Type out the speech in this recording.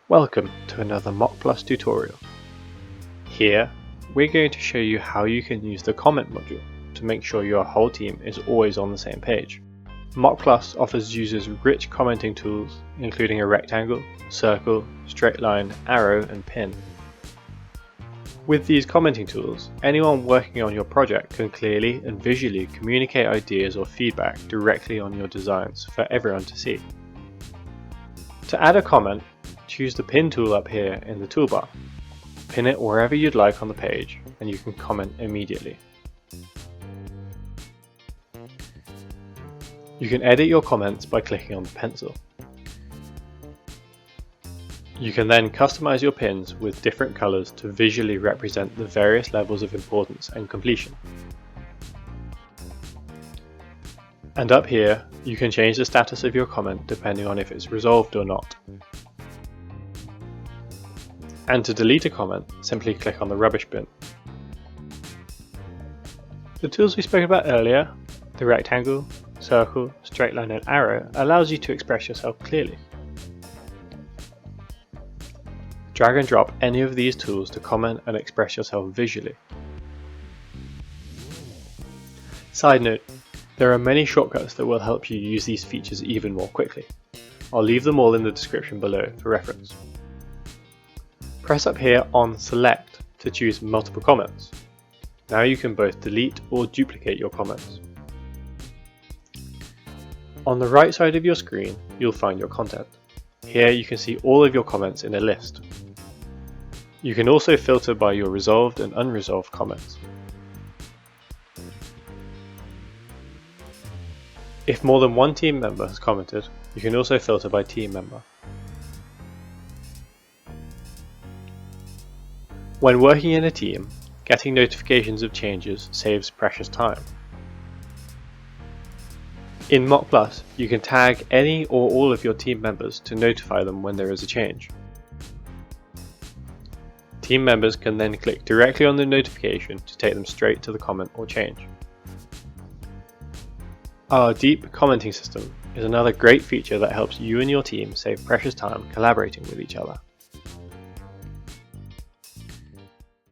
Welcome to another Mockplus tutorial. Here, we're going to show you how you can use the comment module to make sure your whole team is always on the same page. Mockplus offers users rich commenting tools, including a rectangle, circle, straight line, arrow, and pin. With these commenting tools, anyone working on your project can clearly and visually communicate ideas or feedback directly on your designs for everyone to see. To add a comment, choose the pin tool up here in the toolbar. Pin it wherever you'd like on the page and you can comment immediately. You can edit your comments by clicking on the pencil. You can then customize your pins with different colors to visually represent the various levels of importance and completion. And up here, you can change the status of your comment depending on if it's resolved or not. And to delete a comment, simply click on the rubbish bin. The tools we spoke about earlier, the rectangle, circle, straight line and arrow, allows you to express yourself clearly. Drag and drop any of these tools to comment and express yourself visually. Side note, there are many shortcuts that will help you use these features even more quickly. I'll leave them all in the description below for reference. Press up here on Select to choose multiple comments. Now you can both delete or duplicate your comments. On the right side of your screen, you'll find your content. Here you can see all of your comments in a list. You can also filter by your resolved and unresolved comments. If more than one team member has commented, you can also filter by team member. When working in a team, getting notifications of changes saves precious time. In Mockplus, you can tag any or all of your team members to notify them when there is a change. Team members can then click directly on the notification to take them straight to the comment or change. Our deep commenting system is another great feature that helps you and your team save precious time collaborating with each other.